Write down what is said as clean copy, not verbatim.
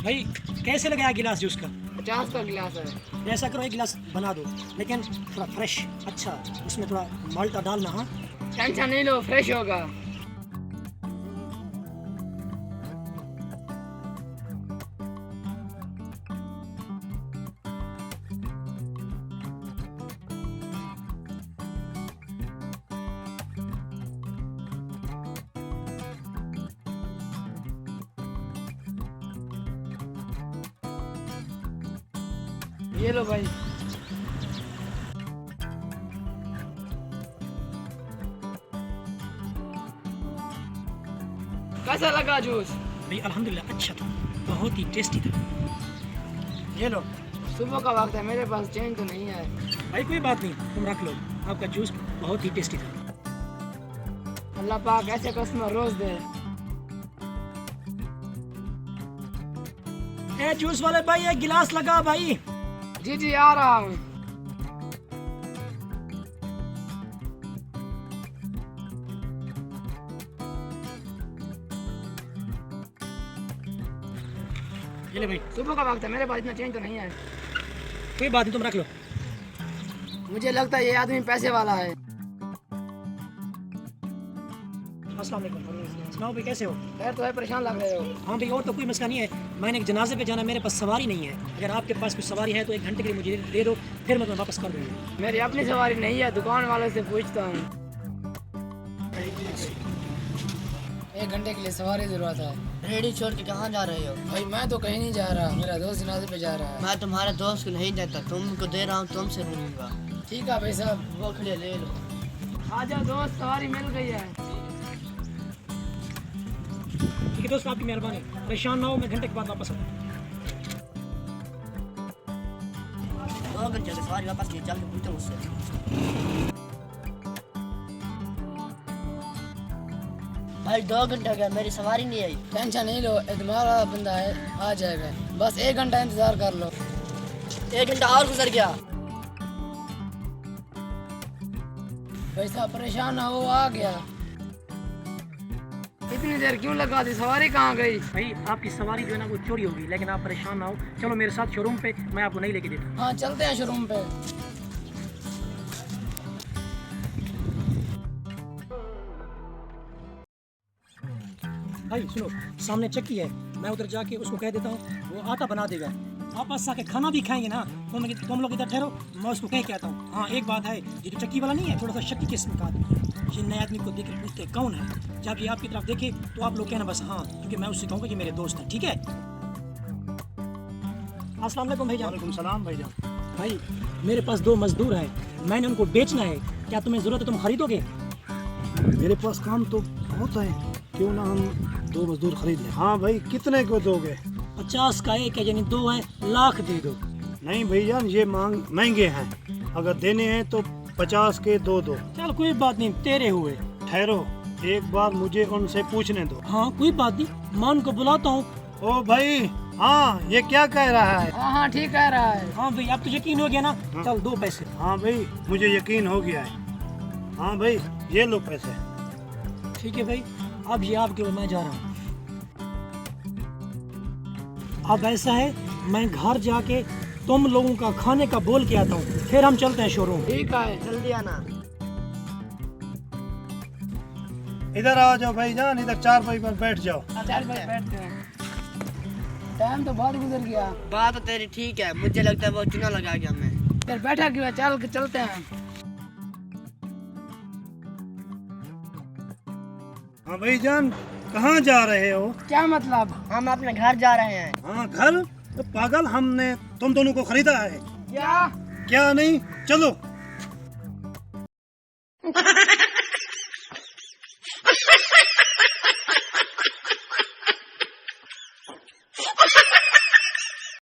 भाई कैसे लगाया गिलास जूस का? 50 का गिलास है। ऐसा करो एक गिलास बना दो, लेकिन थोड़ा फ्रेश, अच्छा उसमें थोड़ा माल्टा डालना। हाँ टेंशन नहीं लो, फ्रेश होगा। ये लो भाई। कैसा लगा जूस? भाई अल्हम्दुलिल्लाह अच्छा था, बहुत ही टेस्टी था। ये लो। सुबह का वक्त है, मेरे पास चेंज तो नहीं है। भाई कोई बात नहीं, तुम रख लो, आपका जूस बहुत ही टेस्टी था। अल्लाह पाक ऐसे कस्टमर रोज दे। ए जूस वाले भाई एक गिलास लगा भाई। जी जी आ रहा हूँ। ये ले भाई। सुबह का वक्त है, मेरे पास इतना चेंज तो नहीं है। कोई बात नहीं, तुम रख लो। मुझे लगता है ये आदमी पैसे वाला है। अस्सलाम वालेकुम। सुनाओ भाई कैसे हो? खैर तो है, परेशान लग रहे हो। हाँ भाई और तो कोई मसला नहीं है, मैंने एक जनाजे पे जाना, मेरे पास सवारी नहीं है। अगर आपके पास कुछ सवारी है तो 1 घंटे के लिए मुझे दे दो, फिर मैं तुम्हें वापस कर दूँगा। मेरी अपनी सवारी नहीं है, दुकान वाले से पूछता हूँ। 1 घंटे के लिए सवारी जरूरत है। रेडी छोड़ के कहाँ जा रहे हो? भाई मैं तो कहीं नहीं जा रहा, मेरा दोस्त जनाजे पे जा रहा है। मैं तुम्हारे दोस्त को नहीं देता, तुमको दे रहा हूँ, तुमसे लूंगा। ठीक है भाई साहब। वो खड़े ले लो। आ जाओ दोस्त, सवारी मिल गई है। ठीक है दोस्त, आपकी मेहरबानी, परेशान ना हो, मैं घंटे के बाद वापस आऊँ। 2 घंटे की सवारी वापस ले, चल के पूछो मुझसे। भाई 2 घंटे हो गया, मेरी सवारी नहीं आई। टेंशन नहीं लो, एतमाद वाला बंदा है, आ जाएगा। बस 1 घंटा इंतजार कर लो। 1 घंटा और गुजर गया। भाई साहब परेशान ना हो, आ गया। इतनी देर क्यों लगा दी, सवारी कहाँ गई? भाई आपकी सवारी जो है ना वो चोरी होगी, लेकिन आप परेशान ना हो, चलो मेरे साथ शोरूम पे, मैं आपको नहीं लेके देता। हाँ चलते हैं शोरूम पे। भाई सुनो, सामने चक्की है, मैं उधर जाके उसको कह देता हूँ, वो आटा बना देगा। आपस आके खाना भी खाएंगे ना, तुम लोग इधर ठहरो, मैं उसको कह के आता हूँ। हाँ एक बात है, ये जो चक्की वाला नहीं है, थोड़ा सा शक्की किस्म का आदमी है। ये नए आदमी को देख के पूछते कौन है, जब ये आपकी तरफ देखे तो आप लोग कहना बस हाँ, क्योंकि मैं उससे कहूँगा कि मेरे दोस्त हैं, ठीक है? अस्सलाम वालेकुम भाईजान। वालेकुम सलाम भाईजान। भाई मेरे पास 2 मजदूर हैं, मैंने उनको बेचना है, क्या तुम्हें ज़रूरत है, तुम खरीदोगे? मेरे पास काम तो बहुत है, क्यों ना हम 2 मजदूर खरीद लें। हाँ भाई, कितने को दोगे? 50 का एक है, यानी 2 है, लाख दे दो। नहीं भाईजान, ये महंगे हैं, अगर देने हैं तो 50 के 2 दो। चल कोई बात नहीं, तेरे हुए। ठहरो, एक बार मुझे उनसे पूछने दो। हाँ कोई बात नहीं, मान को बुलाता हूँ। ओ भाई, हाँ ये क्या कह रहा है? हाँ हाँ ठीक कह रहा है। हाँ भाई अब तो यकीन हो गया ना, चल 2 पैसे। हाँ भाई, मुझे यकीन हो गया है। हाँ भाई, ये लो पैसे। ठीक है भाई, अब ये आपके, मैं जा रहा हूँ। अब ऐसा है, मैं घर जाके तुम लोगों का खाने का बोल के आता हूँ, फिर हम चलते हैं शोरूम। ठीक है। जल्दी आना। इधर आ जाओ भाईजान, इधर चारपाई पर बैठ जाओ। चल भाई बैठते हैं, टाइम तो बहुत गुजर गया। बात तो तेरी ठीक है, मुझे लगता है वो चुना लगा गया मैं। फिर बैठा क्यों है, चल के चलते हैं। हाँ भाईजान, कहाँ जा रहे हो? क्या मतलब? हम अपने घर जा रहे हैं। हाँ घर? तो पागल, हमने तुम दोनों को खरीदा है। क्या? क्या नहीं, चलो।